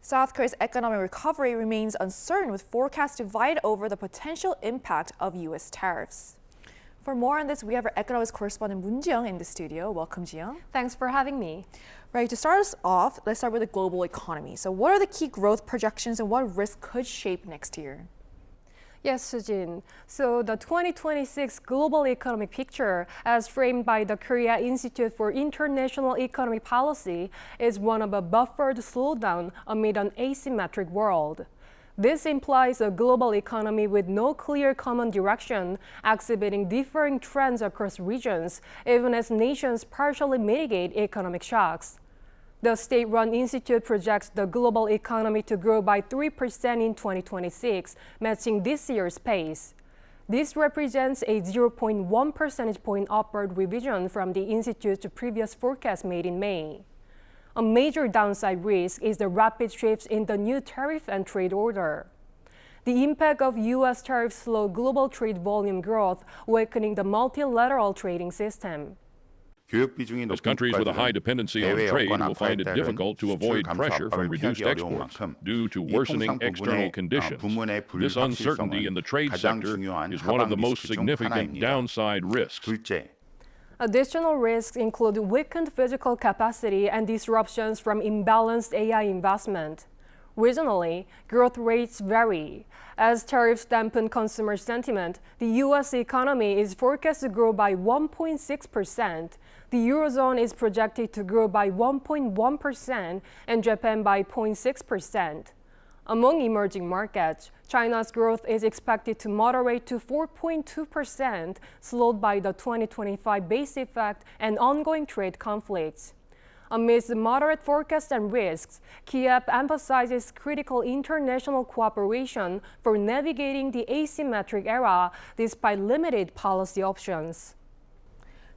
South Korea's economic recovery remains uncertain, with forecasts divided over the potential impact of U.S. tariffs. For more on this, we have our economics correspondent Moon Ji-young in the studio. Welcome, Ji-young. Thanks for having me. Right, to start us off, let's start with the global economy. So what are the key growth projections and what risks could shape next year? Yes, Sujin. So the 2026 global economic picture, as framed by the Korea Institute for International Economic Policy, is one of a buffered slowdown amid an asymmetric world. This implies a global economy with no clear common direction, exhibiting differing trends across regions, even as nations partially mitigate economic shocks. The state-run institute projects the global economy to grow by 3% in 2026, matching this year's pace. This represents a 0.1 percentage point upward revision from the institute's previous forecast made in May. A major downside risk is the rapid shifts in the new tariff and trade order. The impact of U.S. tariffs slow global trade volume growth, weakening the multilateral trading system. As countries with a high dependency on trade will find it difficult to avoid pressure from reduced exports due to worsening external conditions, this uncertainty in the trade sector is one of the most significant downside risks. Additional risks include weakened physical capacity and disruptions from imbalanced AI investment. Regionally, growth rates vary. As tariffs dampen consumer sentiment, the U.S. economy is forecast to grow by 1.6%. The Eurozone is projected to grow by 1.1% and Japan by 0.6%. Among emerging markets, China's growth is expected to moderate to 4.2%, slowed by the 2025 base effect and ongoing trade conflicts. Amidst moderate forecasts and risks, Kiev emphasizes critical international cooperation for navigating the asymmetric era despite limited policy options.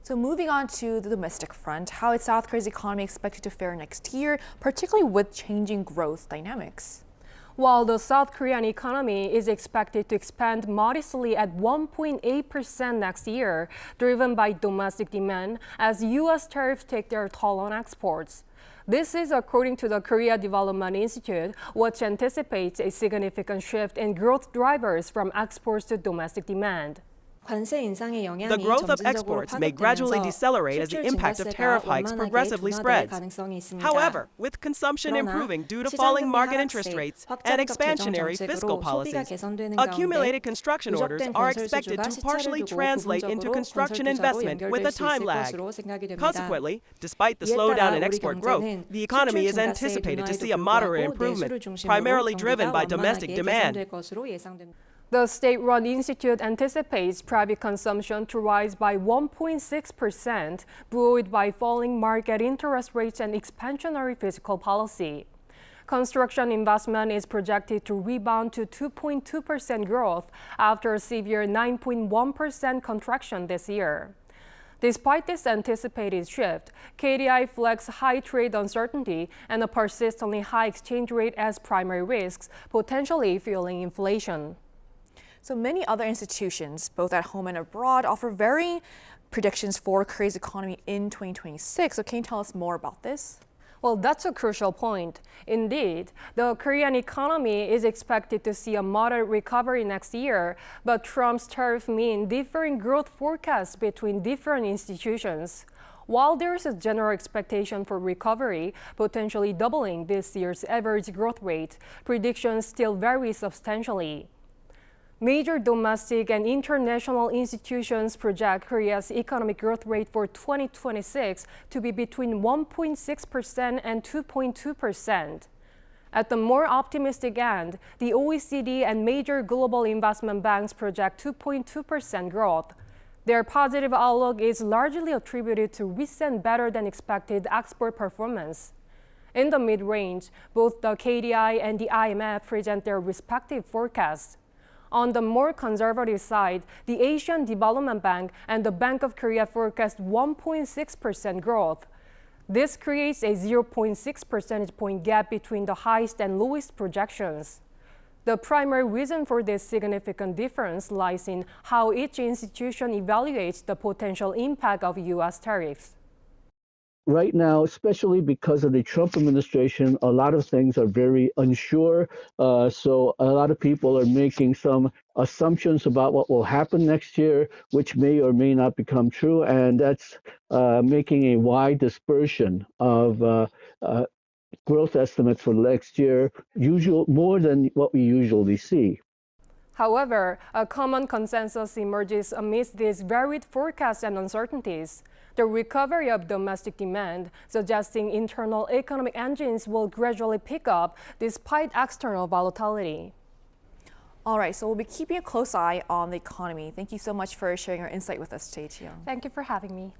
So moving on to the domestic front, how is South Korea's economy expected to fare next year, particularly with changing growth dynamics? While the South Korean economy is expected to expand modestly at 1.8% next year, driven by domestic demand as U.S. tariffs take their toll on exports. This is according to the Korea Development Institute, which anticipates a significant shift in growth drivers from exports to domestic demand. The growth of exports may gradually decelerate as the impact of tariff hikes progressively spreads. However, with consumption improving due to falling market interest rates and expansionary fiscal policies, accumulated construction orders are expected to partially translate into construction investment with a time lag. Consequently, despite the slowdown in export growth, the economy is anticipated to see a moderate improvement, primarily driven by domestic demand. The state-run institute anticipates private consumption to rise by 1.6%, buoyed by falling market interest rates and expansionary fiscal policy. Construction investment is projected to rebound to 2.2% growth after a severe 9.1% contraction this year. Despite this anticipated shift, KDI flags high trade uncertainty and a persistently high exchange rate as primary risks, potentially fueling inflation. So many other institutions, both at home and abroad, offer varying predictions for Korea's economy in 2026. So can you tell us more about this? Well, that's a crucial point. Indeed, the Korean economy is expected to see a moderate recovery next year, but Trump's tariff mean differing growth forecasts between different institutions. While there is a general expectation for recovery, potentially doubling this year's average growth rate, predictions still vary substantially. Major domestic and international institutions project Korea's economic growth rate for 2026 to be between 1.6% and 2.2%. At the more optimistic end, the OECD and major global investment banks project 2.2% growth. Their positive outlook is largely attributed to recent better-than-expected export performance. In the mid-range, both the KDI and the IMF present their respective forecasts. On the more conservative side, the Asian Development Bank and the Bank of Korea forecast 1.6% growth. This creates a 0.6 percentage point gap between the highest and lowest projections. The primary reason for this significant difference lies in how each institution evaluates the potential impact of U.S. tariffs. right now, especially because of the Trump administration, a lot of things are very unsure. So a lot of people are making some assumptions about what will happen next year, which may or may not become true. And that's making a wide dispersion of growth estimates for next year, more than what we usually see. However, a common consensus emerges amidst these varied forecasts and uncertainties. The recovery of domestic demand, suggesting internal economic engines will gradually pick up despite external volatility. All right, so we'll be keeping a close eye on the economy. Thank you so much for sharing your insight with us today, Jiyoung. Thank you for having me.